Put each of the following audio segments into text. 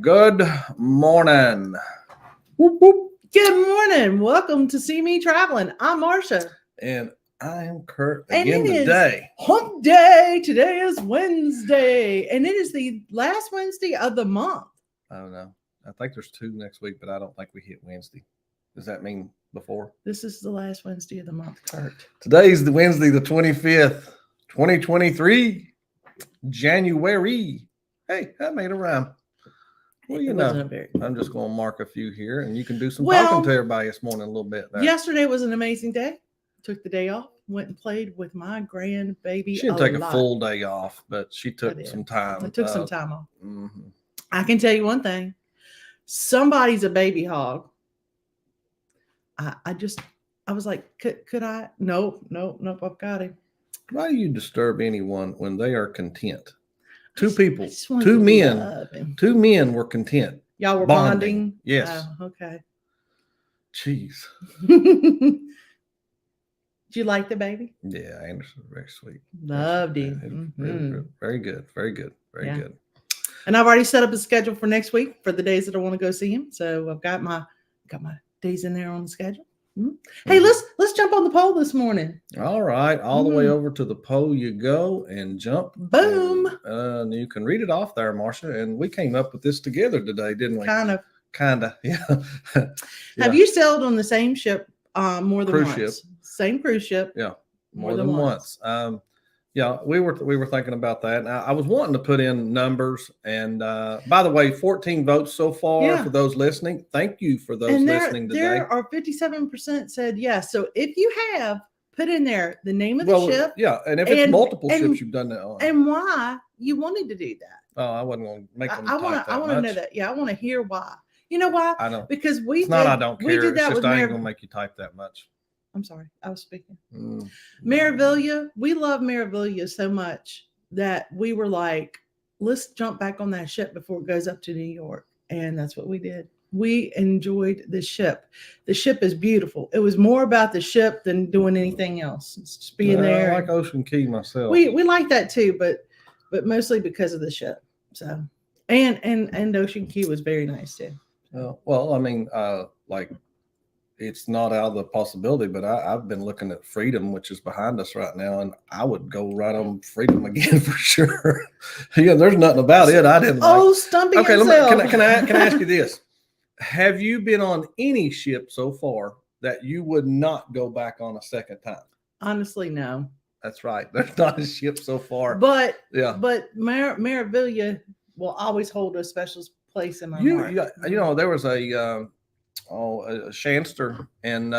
Good morning. Whoop, whoop. Good morning. Welcome to CME Traveling. I'm Marsha. And I am Curt And again it today. is hump day. Today is Wednesday. And it is the last Wednesday of the month. I don't know. I think there's 2 next week, but I don't think we hit Wednesday. Does that mean before? This is the last Wednesday of the month, Curt. Today's the Wednesday, the 25th, 2023, January. Hey, that made a rhyme. Well, you know, I'm just going to mark a few here, and you can do some talking to everybody this morning a little bit. Yesterday was an amazing day. Took the day off, went and played with my grandbaby. She didn't take a full day off, but she took some time. I took some time off. Mm-hmm. I can tell you one thing. Somebody's a baby hog. I was like, could I? Nope, I've got him. Why do you disturb anyone when they are content? 2 people, 2 men, 2 men were content. Y'all were bonding? Yes. Oh, okay. Jeez. Did you like the baby? Yeah, Anderson was very sweet. Loved him. Mm-hmm. Very good. Very good. Very good. And I've already set up a schedule for next week for the days that I want to go see him. So I've got my days in there on the schedule. Mm-hmm. Hey, let's jump on the poll this morning. All right, all the way over to the poll you go and jump. Boom. And you can read it off there, Marsha. And we came up with this together today, didn't we? Kind of. Yeah. Have you sailed on the same ship more than once? Cruise ship. Same cruise ship. Yeah, more than once. Yeah, we were thinking about that. Now, I was wanting to put in numbers, and by the way, 14 votes so far for those listening. Thank you for those listening today. There are 57% said yes. So if you have, put in there the name of the ship. Yeah, and if it's multiple ships you've done that on, and why you wanted to do that. Oh, I wasn't going to make them. I want to know that. Yeah, I want to hear why. You know why? I know, because I don't care. It's just I ain't going to make you type that much. I'm sorry, I was speaking. Meraviglia, we love Meraviglia so much that we were like, let's jump back on that ship before it goes up to New York. And that's what we did. We enjoyed the ship. The ship is beautiful. It was more about the ship than doing anything else. It's just being there. I like Ocean Key myself. We like that too, but mostly because of the ship. So and Ocean Key was very nice too. Well, I mean, like, it's not out of the possibility, but I've been looking at Freedom, which is behind us right now, and I would go right on Freedom again for sure. Yeah, there's nothing about it I didn't like. Oh, stumping Okay, yourself. Can I ask you this? Have you been on any ship so far that you would not go back on a second time? Honestly, no. That's right. There's not a ship so far. But Meraviglia will always hold a special place in my heart. You know, there was a Shanster and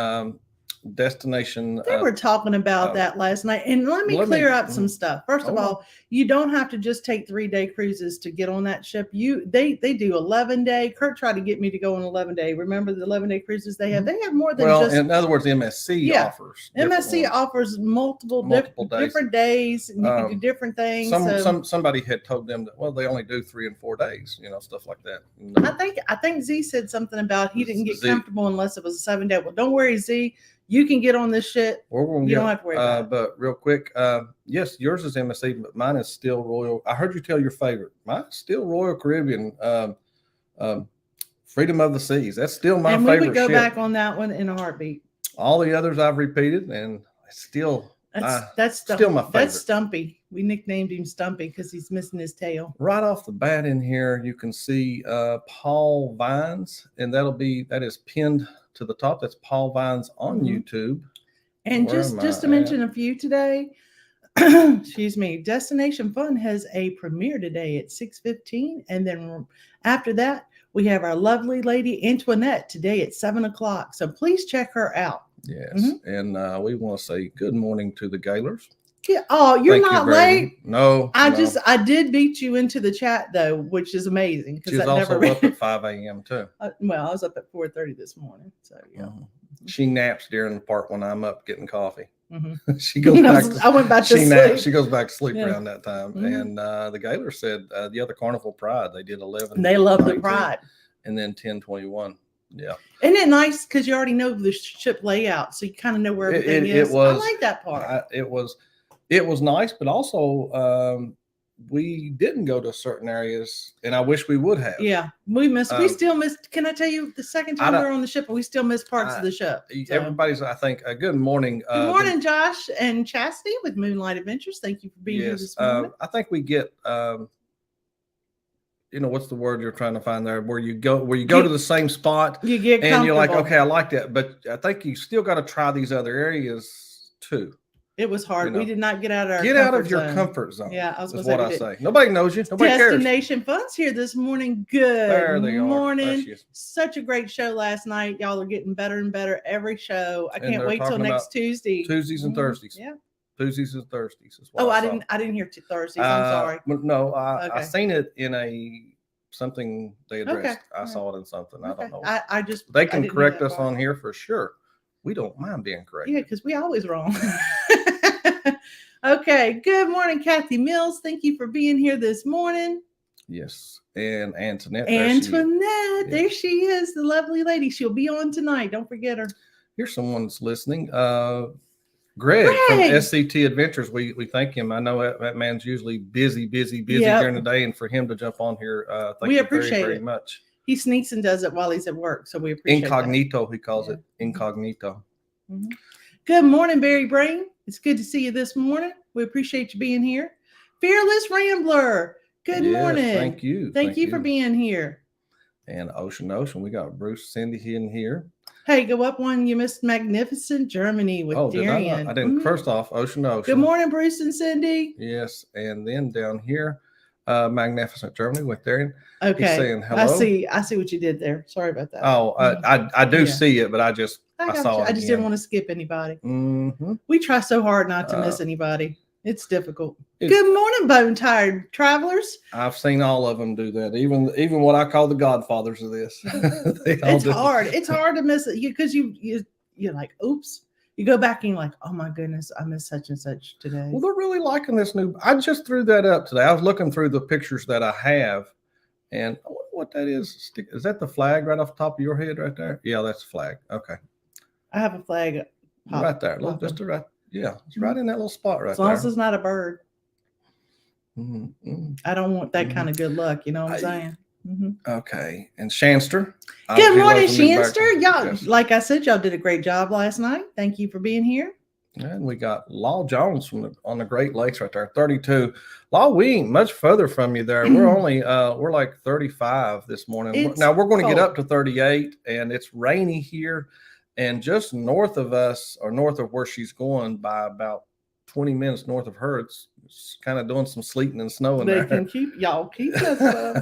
Destination. They were talking about that last night. And let me clear up some stuff. First of all, you don't have to just take 3-day cruises to get on that ship. They do 11-day. Curt tried to get me to go on 11-day. Remember the 11-day cruises they have? They have more than just. In other words, MSC offers. MSC offers multiple different days, and you can do different things. Somebody had told them that they only do 3 and 4 days, stuff like that. I think Z said something about he didn't get comfortable unless it was a 7-day. Well, don't worry, Z. You can get on this shit. You don't have to worry about it. But real quick, yes, yours is MSC, but mine is still Royal. I heard you tell your favorite. Mine's still Royal Caribbean, Freedom of the Seas. That's still my favorite ship. And we would go back on that one in a heartbeat. All the others I've repeated, and that's still still my favorite. That's Stumpy. We nicknamed him Stumpy because he's missing his tail. Right off the bat in here, you can see Paul Vines, and that is pinned to the top. That's Paul Vines on YouTube. And just to mention a few today, excuse me, Destination Fun has a premiere today at 6:15, and then after that we have our lovely lady Antoinette today at 7:00. So please check her out. Yes, and we want to say good morning to the Gaylors. Yeah. Oh, you're not late. No, I did beat you into the chat though, which is amazing. She's also up at 5 a.m. too. Well, I was up at 4:30 this morning. So yeah. She naps during the part when I'm up getting coffee. She goes back. I went back to sleep. She goes back to sleep around that time. And the Gaylor said the other Carnival Pride, they did 11. They love the Pride. And then 10:21. Yeah. Isn't it nice because you already know the ship layout, so you kind of know where everything is. I like that part. It was nice, but also we didn't go to certain areas, and I wish we would have. Yeah, we still missed. Can I tell you, the second time we were on the ship, we still missed parts of the ship. So. Everybody's, I think, good morning. Good morning, Josh and Chastity with Moonlight Adventures. Thank you for being here this morning. I think we get, what's the word you're trying to find there? Where you go to the same spot, you get and you're like, okay, I like that, but I think you still got to try these other areas too. It was hard. We did not get out of your comfort zone. Yeah, I was going to say. Nobody knows you. Nobody cares. Destination Fun's here this morning. Good there they morning. Are. Such a great show last night. Y'all are getting better and better every show. I can't wait till next Tuesday. Tuesdays and Thursdays. Yeah. Tuesdays and Thursdays. I didn't hear Thursdays. I'm sorry. No, I seen it in something they addressed. Okay. I saw it in something. I don't know. They can correct us on here for sure. We don't mind being corrected. Yeah, because we always wrong. Okay. Good morning, Kathy Mills. Thank you for being here this morning. Yes. And Antoinette. There she is, the lovely lady. She'll be on tonight. Don't forget her. Here's someone that's listening. Greg from SCT Adventures. We thank him. I know that man's usually busy during the day, and for him to jump on here, thank you appreciate very much. He sneaks and does it while he's at work, so we appreciate incognito. That. He calls it incognito. Mm-hmm. Good morning, Barry Brain. It's good to see you this morning. We appreciate you being here. Fearless Rambler. Good morning. Thank you. Thank you for being here. And Ocean. We got Bruce, Cindy in here. Hey, go up one. You missed Magnificent Germany with Darian. I didn't. First off, Ocean. Good morning, Bruce and Cindy. Yes, and then down here, Magnificent Germany with Darian. Okay. He's saying hello. I see what you did there. Sorry about that. Oh, I do see it, but I saw it. I just didn't want to skip anybody. Mm-hmm. We try so hard not to miss anybody. It's difficult. Good morning, Bone Tired Travelers. I've seen all of them do that. Even what I call the godfathers of this. It's hard. It's hard to miss it because you're like, oops. You go back and you're like, oh my goodness, I missed such and such today. Well, they're really liking this new. I just threw that up today. I was looking through the pictures that I have, and I wonder what that is. Is that the flag right off the top of your head right there? Yeah, that's the flag. Okay. I have a flag right there. Look, just right. Yeah, it's right in that little spot right there. As long as it's not a bird. Mm-hmm. I don't want that kind of good luck. You know what I'm saying? Mm-hmm. Okay. And Shanster. Good morning, Shanster. Y'all, like I said, y'all did a great job last night. Thank you for being here. And we got Law Jones on the Great Lakes right there, 32. Law, we ain't much further from you there. We're only we're like 35 this morning. Now we're going to get up to 38, and it's rainy here. And just north of us, or north of where she's going, by about 20 minutes north of her, it's kind of doing some sleeting and snowing there. They can keep us up.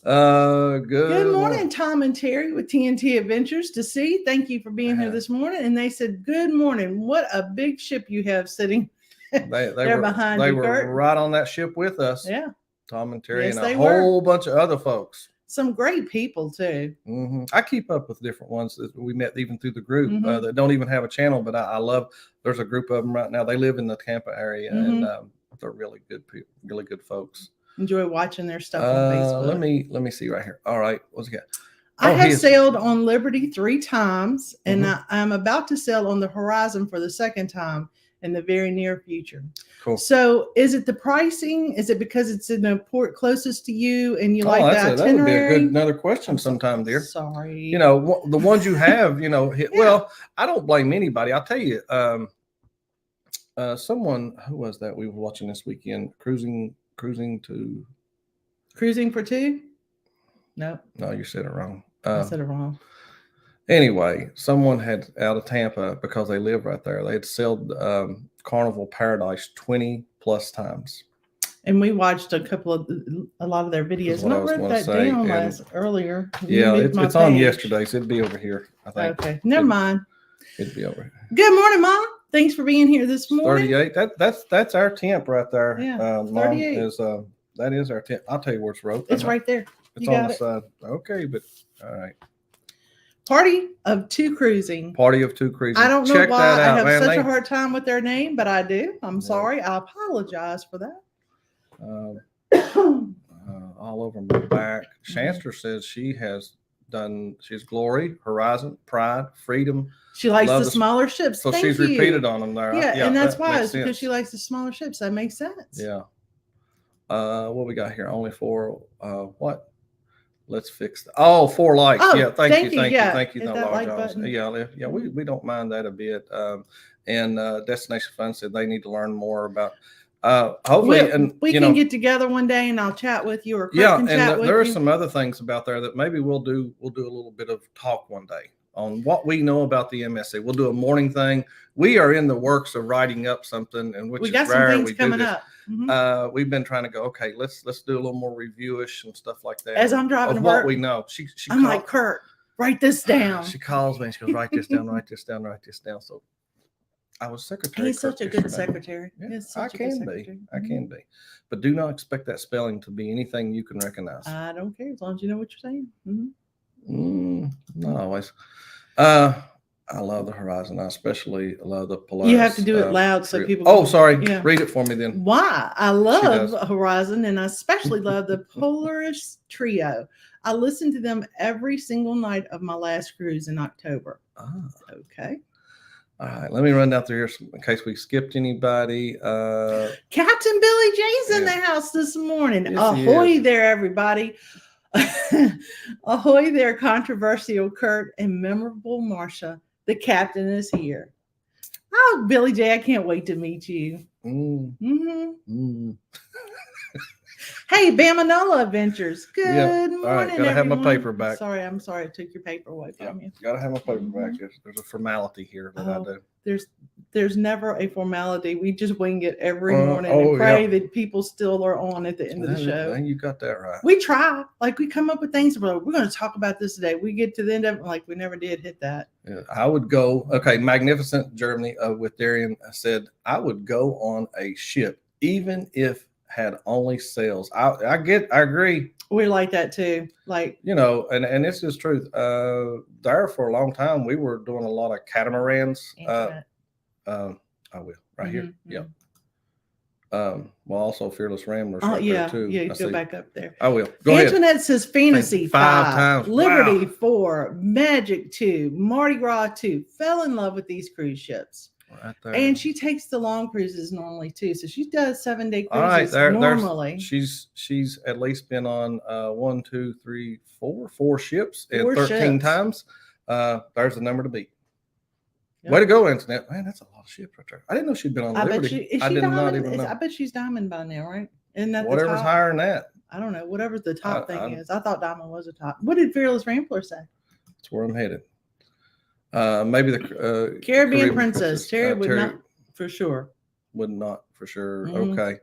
Good morning, Tom and Terry with TNT Adventures to see. Thank you for being here this morning. And they said, good morning. What a big ship you have sitting there behind you, They were Curt. right on that ship with us. Yeah. Tom and Terry and a whole bunch of other folks. Some great people too. Mm-hmm. I keep up with different ones that we met even through the group that don't even have a channel, but I love. There's a group of them right now. They live in the Tampa area, and they're really good people, really good folks. Enjoy watching their stuff on Facebook. Let me see right here. All right, what's it got? I have sailed on Liberty 3 times, and I'm about to sail on the Horizon for the second time in the very near future. Cool. So is it the pricing? Is it because it's in the port closest to you and you like the itinerary? That would be another question sometime, dear. Sorry. The ones you have, well, I don't blame anybody. I'll tell you, someone, who was that we were watching this weekend? Cruising for 2? No, you said it wrong. I said it wrong. Anyway, someone had out of Tampa, because they live right there. They had sailed Carnival Paradise 20 plus times. And we watched a lot of their videos. And I wrote that down earlier. Yeah, it's on yesterday, so it'd be over here, I think. Okay, never mind. It'd be over here. Good morning, Mom. Thanks for being here this morning. 38. That's our temp right there. Yeah, Mom, 38. That is our temp. I'll tell you where it's wrote. It's right there. It's on the side. Okay, but all right. Party of 2 Cruising. Party of 2 Cruising. I don't know Check why that out, I have such a hard time with their name, but I do. I'm sorry. I apologize for that. All over my back. Shanster says she's Glory, Horizon, Pride, Freedom. She likes the smaller ships. So she's repeated on them there. Yeah, and that's why. It's because she likes the smaller ships. That makes sense. Yeah. What we got here? Only 4. What? Let's fix that. Oh, 4 likes. Oh, Yeah, thank you. yeah. Thank you. Hit No, that Laura like Jones. button. Yeah, we don't mind that a bit. And Destination Fun said they need to learn more about. Hopefully, we can get together one day and I'll chat with you, or Curt yeah, can and chat with there are you. some other things about there that maybe we'll do a little bit of talk one day on what we know about the MSC. We'll do a morning thing. We are in the works of writing up something, and which we is got rare. some things we coming do this. up. Mm-hmm. We've been trying to go, okay, let's do a little more reviewish and stuff like that. As I'm driving of to what work, we know. I'm like, Curt, write this down. She calls me and she goes, write this down, write this down, write this down. So I was secretary. He's such a good secretary. Yeah, I can be. But do not expect that spelling to be anything you can recognize. I don't care as long as you know what you're saying. Not always. I love the Horizon. I especially love the Polaris. You have to do it loud so people. Oh, sorry. Yeah. Read it for me then. Why? I love Horizon, and I especially love the Polaris Trio. I listened to them every single night of my last cruise in October. Okay. All right, let me run down through here in case we skipped anybody. Captain Billy J's in the house this morning. Yes, ahoy there, everybody. Ahoy there, controversial Curt and memorable Marsha. The captain is here. Oh, Billy J, I can't wait to meet you. Hey, Bamanola Adventures. Good morning, all right, gotta have my paper back. I'm sorry I took your paper away from you. Gotta have my paper back. There's a formality here that I do. There's never a formality. We just wing it every morning and pray that people still are on at the end of the show. You got that right. We try. Like, we come up with things. We're going to talk about this today. We get to the end of it, like, we never did hit that. Yeah, I would go. Okay, Magnificent Germany with Darian said, I would go on a ship, even if had only sails. I agree. We like that too. Like, and this is truth. There for a long time, we were doing a lot of catamarans. I will right here. Yeah. Well, also Fearless Ramblers. There too. Yeah, go back up there. I will. Go ahead. Antoinette says Fantasy 5 times. Liberty 4, Magic 2, Mardi Gras 2. Fell in love with these cruise ships. Right there. And she takes the long cruises normally too. So she does 7-day cruises normally. She's at least been on 4 ships and 13 times. There's the number to beat. Yep. Way to go, Antoinette. Man, that's a lot of ships right there. I didn't know she'd been on Liberty. I did not even know. I bet she's Diamond by now, right? Isn't that whatever's higher than that? I don't know. Whatever the top thing is. I thought Diamond was a top. What did Fearless Rambler say? That's where I'm headed. Maybe the Caribbean Princess. Terry would not for sure. Would not for sure. Mm-hmm. Okay.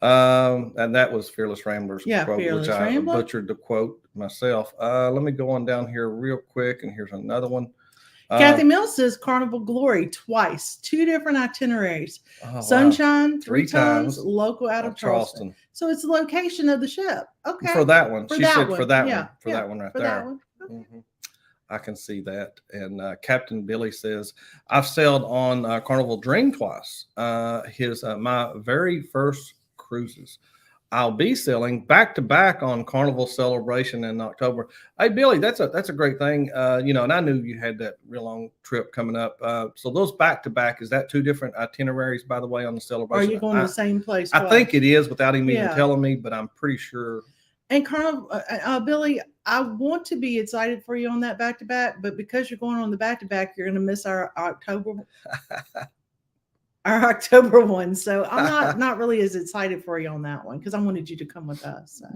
And that was Fearless Ramblers quote, Fearless which Rambler. I butchered the quote myself. Let me go on down here real quick, and here's another one. Kathy Mills says Carnival Glory twice, 2 different itineraries. Sunshine 3 times, local out of Charleston. So it's the location of the ship. Okay. For that one. For she that said one. For that yeah. one. For yeah. that one right for there. That one. Okay. Mm-hmm. I can see that. And Captain Billy says, I've sailed on Carnival Dream twice. My very first cruises. I'll be sailing back to back on Carnival Celebration in October. Hey, Billy, that's a great thing. And I knew you had that real long trip coming up. So those back to back, is that 2 different itineraries, by the way, on the Celebration? Are you going to the same place? I think it is without him even telling me, but I'm pretty sure. And Carnival, Billy, I want to be excited for you on that back to back, but because you're going on the back to back, you're going to miss our October. Our October one. So I'm not really as excited for you on that one because I wanted you to come with us. So.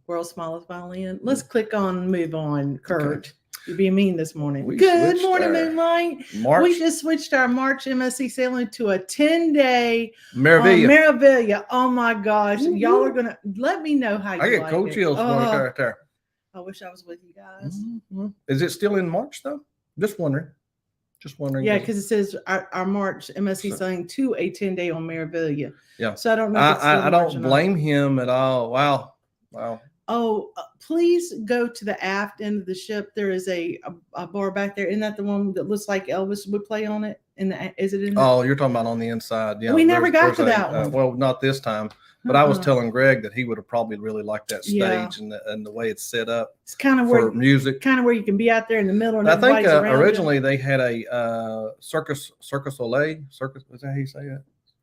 World's Smallest Violin. Let's click on move on, Curt. Okay. You're being mean this morning. Good morning, Moonlight. We just switched our March MSC sailing to a 10-day Meraviglia. Oh my gosh. Mm-hmm. Y'all are gonna let me know how you like it. I get cold chills right there. I wish I was with you guys. Mm-hmm. Is it still in March though? Just wondering. Yeah, because it says our March MSC sailing to a 10-day on Meraviglia. Yeah. So I don't know. I don't blame him at all. Wow. Oh, please go to the aft end of the ship. There is a bar back there. Isn't that the one that looks like Elvis would play on it? Is it in? Oh, you're talking about on the inside. Yeah. We never got to that one. Well, not this time. But I was telling Greg that he would have probably really liked that stage and the way it's set up. It's kind of for music, kind of where you can be out there in the middle. And I think originally they had a Circus Soleil. Circus, is that how you say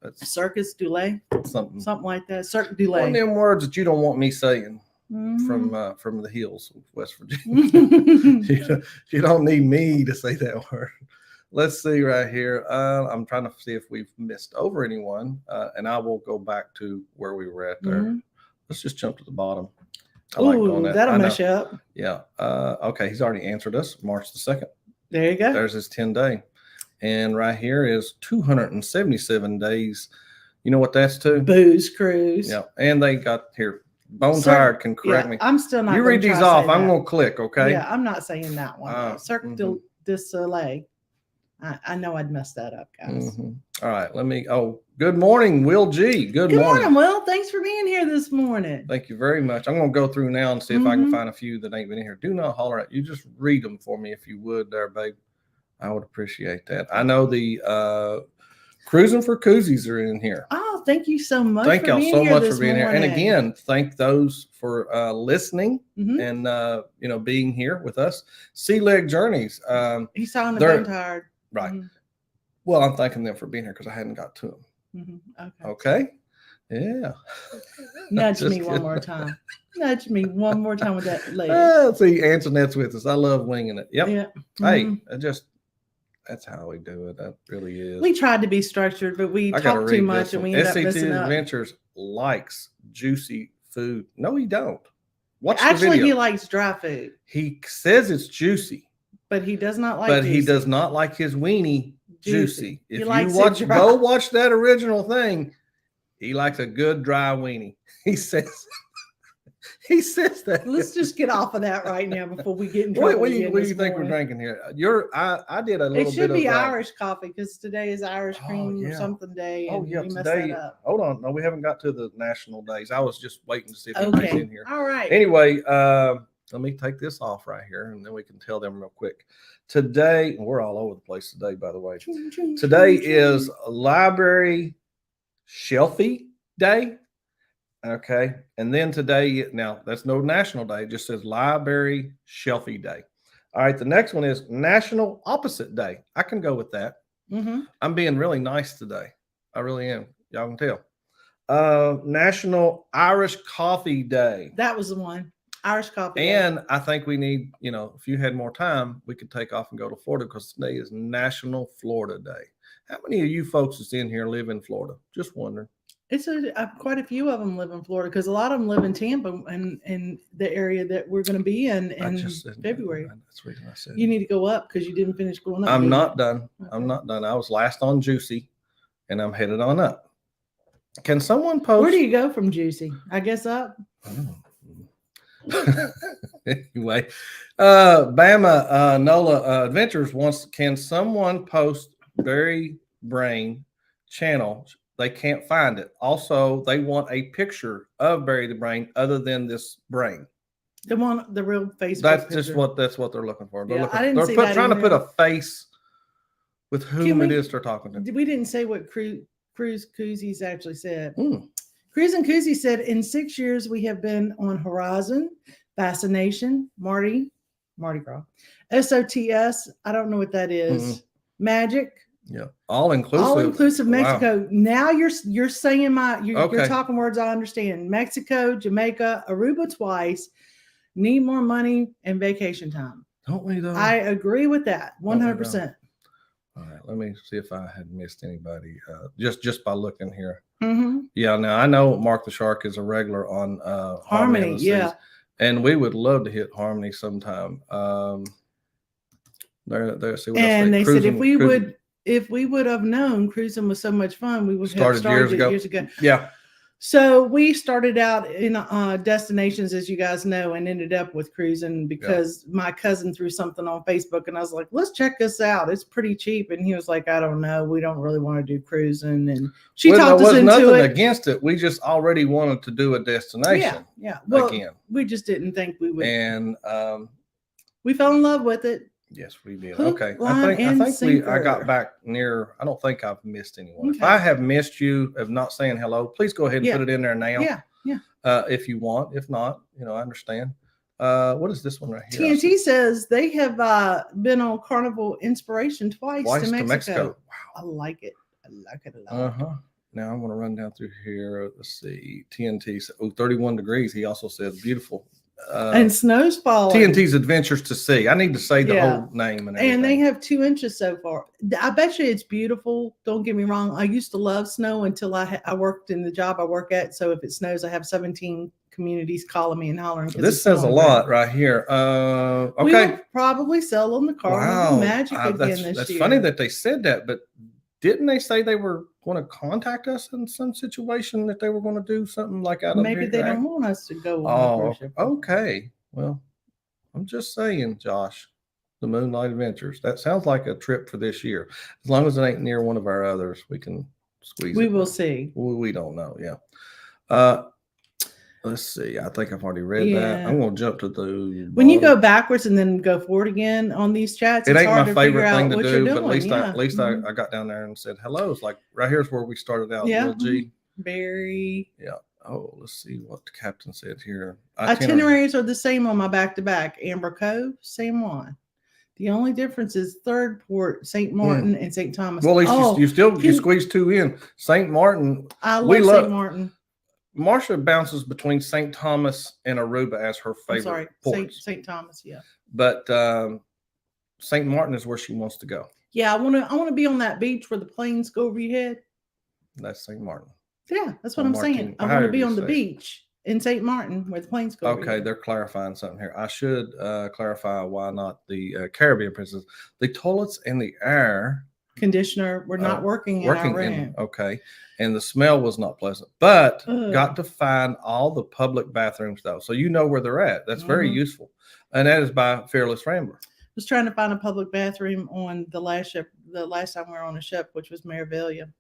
it? That's Circus du Lait, something like that. Cirque du one of Lait. them words that you don't want me saying from the hills of West Virginia. you don't need me to say that word. Let's see right here. I'm trying to see if we've missed over anyone, and I will go back to where we were at there. Let's just jump to the bottom. I like doing that. That'll mess you up. Yeah. Okay. He's already answered us. March the 2nd. There you go. There's his 10-day. And right here is 277 days. You know what that's to? Booze Cruise. Yeah. And they got here. Bone Tired can correct me. I'm still not. You read these off. I'm going to click. Okay. Yeah. I'm not saying that one. Cirque du Soleil. I know I'd mess that up, guys. All right. Good morning, Will G. Good morning, Will. Thanks for being here this morning. Thank you very much. I'm going to go through now and see if I can find a few that ain't been in here. Do not holler at you. Just read them for me if you would there, babe. I would appreciate that. I know the Cruising for Koozies are in here. Oh, thank you so much. Thank y'all so much for being here. And again, thank those for listening and being here with us. Sea Leg Journeys. He's talking the Bone Tired. Right. Well, I'm thanking them for being here because I hadn't got to them. Okay. Yeah. Nudge me one more time. Nudge me one more time with that leg. See, Antoinette's with us. I love winging it. Yep. Yeah. Hey, that's how we do it. That really is. We tried to be structured, but we talk too much and we end up messing up. Adventures likes juicy food. No, he don't. Watch the video. He likes dry food. He says it's juicy. But he does not like he does not like his weenie juicy. If you go watch that original thing, he likes a good dry weenie. He says that. Let's just get off of that right now before we get in trouble. What do you think we're drinking here? I did a little bit of. It should be Irish coffee because today is Irish cream or something day. And we messed that up. Hold on. No, we haven't got to the national days. I was just waiting to see if anybody's in here. All right. Anyway, let me take this off right here and then we can tell them real quick. Today, we're all over the place today, by the way. Today is Library Shelfie Day. Okay. And then today, now that's no national day. It just says Library Shelfie Day. All right. The next one is National Opposite Day. I can go with that. I'm being really nice today. I really am. Y'all can tell. National Irish Coffee Day. That was the one. Irish coffee. And I think we need, if you had more time, we could take off and go to Florida because today is National Florida Day. How many of you folks that's in here live in Florida? Just wondering. It's quite a few of them live in Florida because a lot of them live in Tampa and in the area that we're going to be in February. That's the reason I said you need to go up because you didn't finish going up. I'm not done. Okay. I'm not done. I was last on Juicy and I'm headed on up. Can someone post? Where do you go from Juicy? I guess up. Anyway, Bama Nola Adventures wants. Can someone post Barry Brain channel? They can't find it. Also, they want a picture of Barry the Brain other than this brain. They want the real face. That's what they're looking for. They're they're trying to put a face with whom it is they're talking to. We didn't say what Cruise Koozies actually said. Cruise and Koozie said, in 6 years, we have been on Horizon, Fascination, Mardi Gras, SOTS. I don't know what that is. Magic. Yeah. All inclusive Mexico. Wow. Now you're saying you're talking words I understand. Mexico, Jamaica, Aruba twice, need more money and vacation time. Don't we though? I agree with that 100%. All right, let me see if I had missed anybody just by looking here. Mm-hmm. Yeah, now I know Mark the Shark is a regular on Harmony, yeah. And we would love to hit Harmony sometime. There, see what and they said if we would have known cruising was so much fun, we would have started years ago. Yeah. So we started out in destinations, as you guys know, and ended up with cruising because my cousin threw something on Facebook and I was like, let's check this out. It's pretty cheap. And he was like, I don't know. We don't really want to do cruising. And she talked us into it. There was nothing against it. We just already wanted to do a destination. Yeah. Well, again, we just didn't think we would. And we fell in love with it. Yes, we did. Okay. I got back near. I don't think I've missed anyone. Okay. If I have missed you of not saying hello, please go ahead and put it in there now. Yeah. If you want. If not, I understand. What is this one right here? TNT says they have been on Carnival Inspiration twice to Mexico. Wow. I like it. I like it a lot. Now I'm going to run down through here. Let's see. TNT, 31 degrees. He also said beautiful. And snow's falling. TNT's Adventures to Sea. I need to say the whole name and everything. And they have 2 inches so far. I bet you it's beautiful. Don't get me wrong. I used to love snow until I worked in the job I work at. So if it snows, I have 17 communities calling me and hollering. This says a lot right here. Okay. We will probably sell on the Carnival Wow. Magic again this year. That's funny that they said that, but didn't they say they were going to contact us in some situation that they were going to do something like out of maybe they don't want us to go on the cruise ship. Okay. Well, I'm just saying, Josh, the Moonlight Adventures. That sounds like a trip for this year. As long as it ain't near one of our others, we can squeeze it. We will see. We don't know. Yeah. Let's see. I think I've already read that. I'm going to jump to the. When you go backwards and then go forward again on these chats, it it's ain't hard my to favorite thing out to do, but at least I got down there and said hello. It's like right here's where we started out. Yeah. G. Very. Yeah. Oh, let's see what the captain said here. Itineraries are the same on my back-to-back. Amber Cove, same one. The only difference is third port, St. Martin and St. Thomas. Well, at least you squeeze 2 in. St. Martin. I love St. Martin. Marsha bounces between St. Thomas and Aruba as her favorite ports. St. Thomas, yeah. But St. Martin is where she wants to go. Yeah, I want to be on that beach where the planes go over your head. That's St. Martin. Yeah, that's what I'm saying. I want to be on the beach in St. Martin where the planes go over your head. They're clarifying something here. I should clarify why not the Caribbean Princess. The toilets and the air conditioner were not working in our room. Okay. And the smell was not pleasant, but got to find all the public bathrooms though. So you know where they're at. That's very useful. And that is by Fearless Rambler. I was trying to find a public bathroom on the last ship, the last time we were on a ship, which was Marivelia.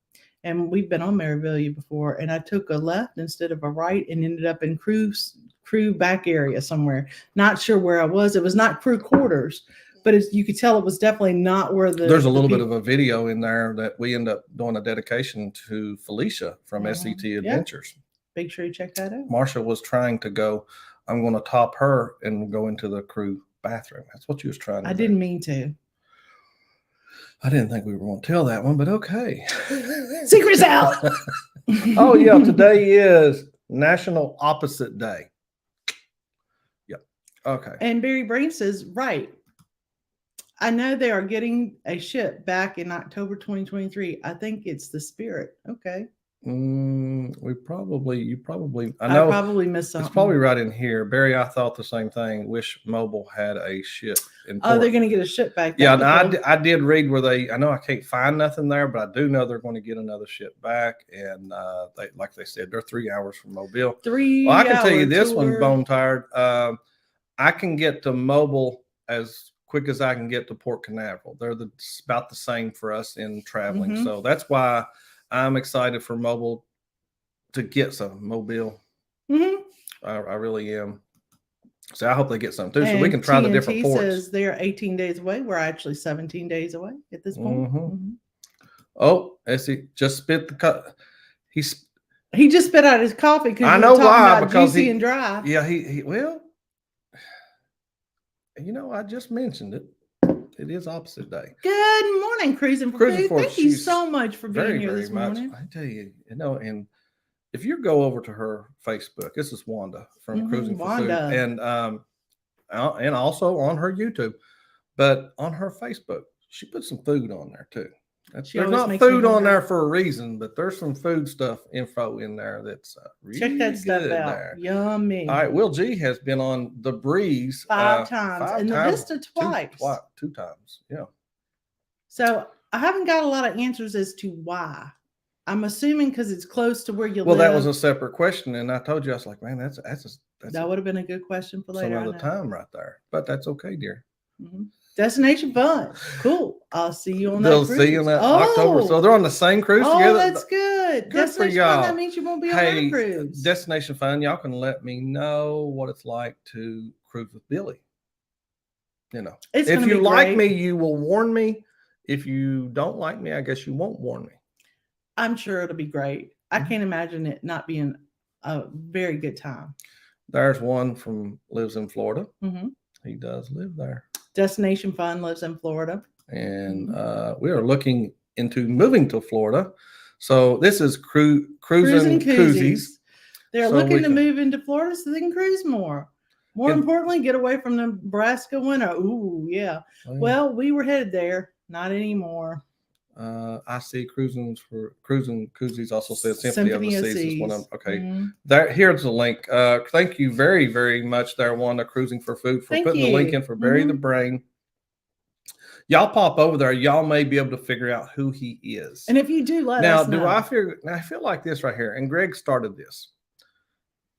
And we've been on Marivelia before. And I took a left instead of a right and ended up in crew back area somewhere. Not sure where I was. It was not crew quarters. But you could tell it was definitely not where there's a little bit of a video in there that we end up doing a dedication to Felicia from SET Adventures. Make sure you check that out. Marsha was trying to go, I'm going to top her and go into the crew bathroom. That's what she was trying to do. I didn't mean to. I didn't think we were going to tell that one, but okay. Secret's out. Oh, yeah. Today is National Opposite Day. Yep. Okay. And Barry Brain says, right. I know they are getting a ship back in October 2023. I think it's the Spirit. Okay. You probably. I probably missed something. It's probably right in here. Barry, I thought the same thing. Wish Mobile had a ship in port. Oh, they're going to get a ship back. Yeah, I did read where I know I can't find nothing there, but I do know they're going to get another ship back. And like they said, they're 3 hours from Mobile. Well, I can tell you this one, Bone Tired. I can get to Mobile as quick as I can get to Port Canaveral. They're about the same for us in traveling. So that's why I'm excited for Mobile to get some Mobile. I really am. So I hope they get some too, so we can try the different ports. Says they're 18 days away. We're actually 17 days away at this point. Oh, Essie just spit the cut. He just spit out his coffee because I know why, because juicy and dry. Yeah, he well, I just mentioned it. It is opposite day. Good morning, Cruising for Food. Thank you so much for being here this morning. I tell you, and if you go over to her Facebook, this is Wanda from Cruising for Food, and also on her YouTube, but on her Facebook, she put some food on there too. There's not food on there for a reason, but there's some food stuff info in there that's really check that stuff good out. There. Yummy. All right, Will G has been on The Breeze 5 times and the Vista twice. Two times, yeah. So I haven't got a lot of answers as to why. I'm assuming because it's close to where you live. Well, that was a separate question, and I told you, I was like, man, that would have been a good question for later. Some other time right there, but that's okay, dear. Destination fun. Cool. I'll see you on that They'll cruise. see you in that October. So they're on the same cruise together. Oh, that's good. Destination Fun, that means you won't be on that cruise. Destination Fun, y'all can let me know what it's like to cruise with Billy. If you like me, you will warn me. If you don't like me, I guess you won't warn me. I'm sure it'll be great. I can't imagine it not being a very good time. There's one lives in Florida. He does live there. Destination Fun lives in Florida. And we are looking into moving to Florida. So this is cruising koozies. They're So looking we to can- move into Florida so they can cruise more. More importantly, get away from the Nebraska winter. Ooh, yeah. Well, we were headed there. Not anymore. I see cruising koozies also says Symphony of the Seas is one of them. Okay. Mm-hmm. Here's the link. Thank you very, very much there, Wanda, Cruising for Food, for putting the link in for Bury the Brain. Y'all pop over there. Y'all may be able to figure out who he is. And if you do, let us know. I feel like this right here, and Greg started this.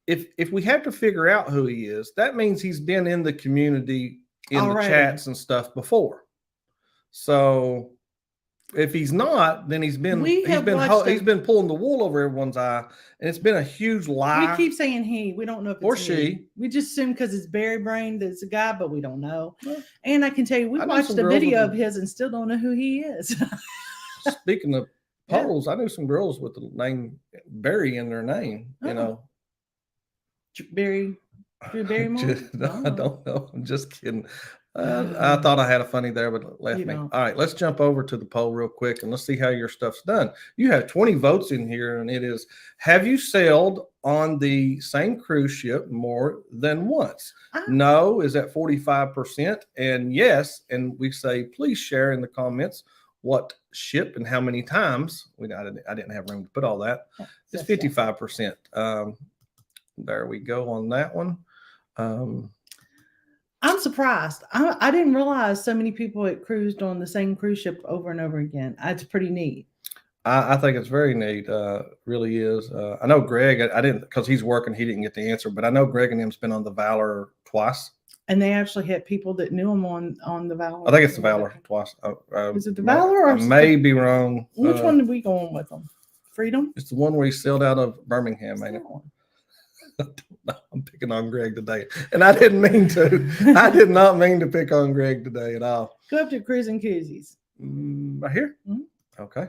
If we have to figure out who he is, that means he's been in the community in the chats and stuff before. So if he's not, then he's been pulling the wool over everyone's eye, and it's been a huge lie. We keep saying he. We don't know if it's or she. We just assume because it's Barry Brain that it's a guy, but we don't know. Yeah. And I can tell you, we watched a video of his and still don't know who he is. Speaking of polls, I knew some girls with the name Barry in their name. You know, Drew Barrymore. I don't know. I'm just kidding. I thought I had a funny there, but it left me. All right, let's jump over to the poll real quick and let's see how your stuff's done. You have 20 votes in here, and it is: have you sailed on the same cruise ship more than once? No is at 45%, and yes, and we say please share in the comments what ship and how many times. I didn't have room to put all that. It's 55%. There we go on that one. I'm surprised. I didn't realize so many people had cruised on the same cruise ship over and over again. It's pretty neat. I think it's very neat. Really is. I know Greg, I didn't, because he's working, he didn't get the answer, but I know Greg and him's been on the Valor twice. And they actually had people that knew him on the Valor. I think it's the Valor twice. Is it the Valor? Or I may be wrong. Which one did we go on with them? Freedom? It's the one where he sailed out of Birmingham, ain't it? I'm picking on Greg today, and I didn't mean to. I did not mean to pick on Greg today at all. Go up to Cruising Koozies. Right here? Mm-hmm. Okay.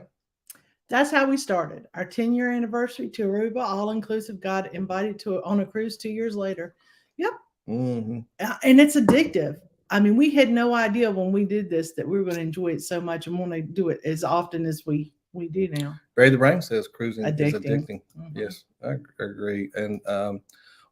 That's how we started. Our 10-year anniversary to Aruba, all-inclusive, got invited on a cruise 2 years later. Yep. Mm-hmm. And it's addictive. I mean, we had no idea when we did this that we were going to enjoy it so much and want to do it as often as we do now. Barry the Brain says cruising is addicting. Mm-hmm. Yes, I agree. And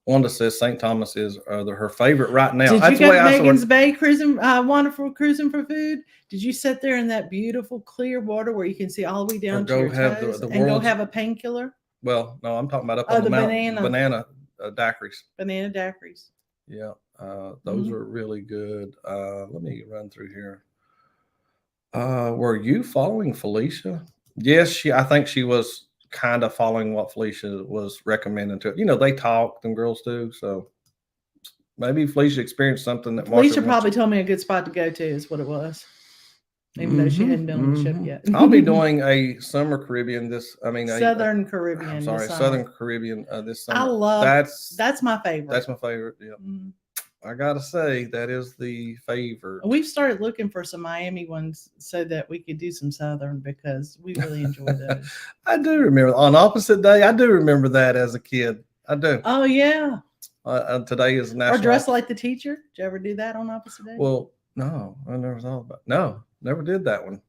Wanda says St. Thomas is her favorite right now. Did you go to Megan's Bay cruising, wonderful cruising for food? Did you sit there in that beautiful clear water where you can see all the way down to your toes and go have a painkiller? Well, no, I'm talking about up on the mountain. Banana daiquiris. Banana daiquiris. Yeah, those are really good. Let me run through here. Were you following Felicia? Yes, I think she was kind of following what Felicia was recommending to it. You know, they talk, them girls do. So maybe Felicia experienced something that Felicia probably told me a good spot to go to is what it was. Even though she hadn't been on the ship yet. I'll be doing a summer Caribbean Southern Caribbean. I'm sorry, Southern Caribbean this summer. I love that's my favorite. That's my favorite. Yeah. I gotta say that is the favorite. We've started looking for some Miami ones so that we could do some Southern because we really enjoy those. I do remember on opposite day. I do remember that as a kid. I do. Oh yeah. Today is national. Or Dress Like the Teacher. Did you ever do that on opposite day? Well, no, I never thought about. No, never did that one.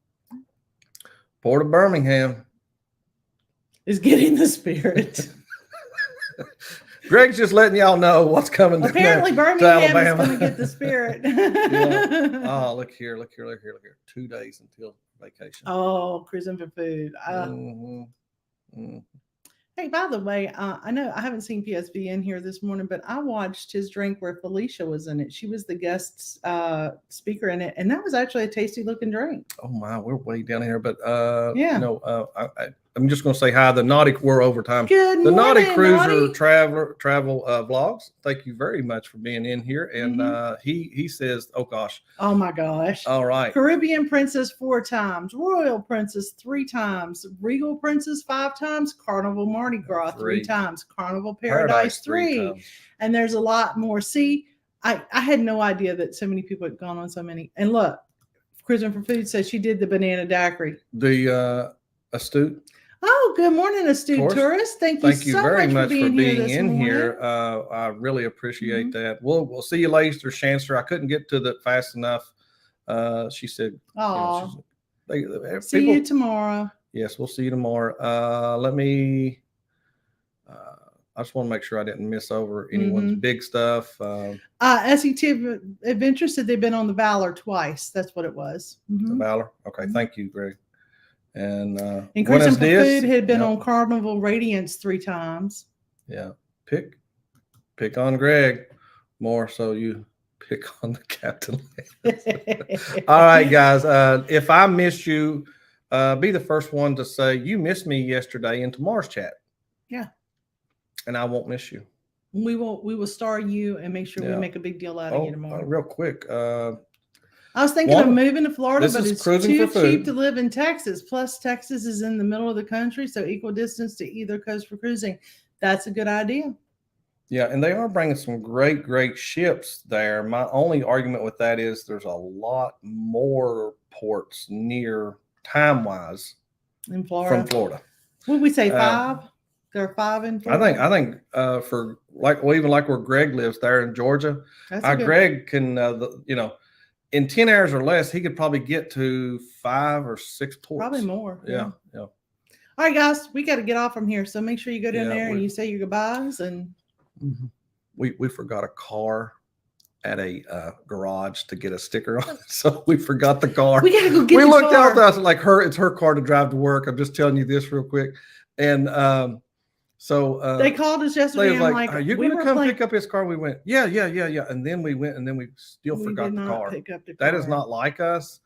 Port of Birmingham is getting the spirit. Greg's just letting y'all know what's coming. Apparently, Birmingham is going to get the spirit. Yeah. Oh, look here. 2 days until vacation. Oh, cruising for food. Hey, by the way, I know I haven't seen PSV in here this morning, but I watched his drink where Felicia was in it. She was the guest speaker in it, and that was actually a tasty looking drink. Oh my, we're way down here, but yeah. You know, I'm just going to say hi. We're overtime. Good the morning, Naughty Cruiser Naughty. travel vlogs. Thank you very much for being in here. And he says, oh gosh. Oh my gosh. All right. Caribbean Princess 4 times, Royal Princess 3 times, Regal Princess 5 times, Carnival Mardi Gras 3 times, Carnival Paradise 3. And there's a lot more. See, I had no idea that so many people had gone on so many. And look, Cruising for Food says she did the banana daiquiri. The Astute. Oh, good morning, Astute Tourist. Thank you so very much for being in here. I really appreciate that. We'll see you later, Shanster. I couldn't get to that fast enough. She said, see you tomorrow. Yes, we'll see you tomorrow. Let me. I just want to make sure I didn't miss over anyone's big stuff. SET Adventure said they've been on the Valor twice. That's what it was. The Valor. Okay, thank you, Greg. And Christian Food had been on Carnival Radiance 3 times. Yeah, pick on Greg more, so you pick on the captain. All right, guys. If I miss you, be the first one to say you missed me yesterday in tomorrow's chat. Yeah. And I won't miss you. We will star you and make sure we make a big deal out of you tomorrow. Real quick. I was thinking of moving to Florida, but it's too cheap to live in Texas. Plus, Texas is in the middle of the country, so equal distance to either coast for cruising. That's a good idea. Yeah, and they are bringing some great ships there. My only argument with that is there's a lot more ports near time-wise in Florida. From Florida. Would we say 5? There are 5 in Florida. I think for even where Greg lives there in Georgia, Greg can in 10 hours or less he could probably get to 5 or 6 ports. Probably more. Yeah. All right, guys, we got to get off from here. So make sure you go down there and you say your goodbyes. And we forgot a car at a garage to get a sticker on it, so we forgot the car. We gotta go get. We looked out there. I was like, it's her car to drive to work. I'm just telling you this real quick, and so they called us yesterday. They was like, "Are you going to come pick up his car?" We went, "Yeah." And then we went, and then we still forgot the car. That is not like us.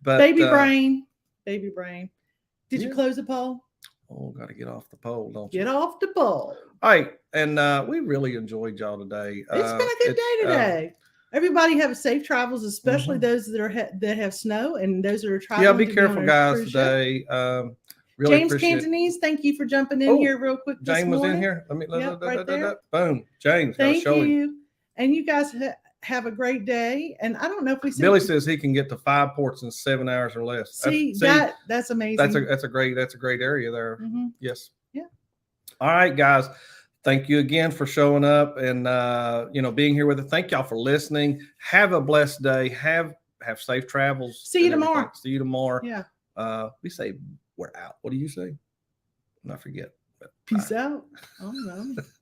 But baby brain. Did you close the poll? Oh, got to get off the pole, don't you? Get off the pole. All right, and we really enjoyed y'all today. It's been a good day today. Everybody have safe travels, especially those that have snow and those that are traveling. Yeah, be careful, guys, today. Really James Cantonese, thank you for jumping in here real quick. James was in here. Let me right there. Boom, James. Thank you. And you guys have a great day. And I don't know if we. Billy says he can get to 5 ports in 7 hours or less. See, that's amazing. That's a great area there. Yes. Yeah. All right, guys. Thank you again for showing up and being here with us. Thank y'all for listening. Have a blessed day. Have safe travels. See you tomorrow. See you tomorrow. Yeah. We say we're out. What do you say? I forget. Peace out. I don't know.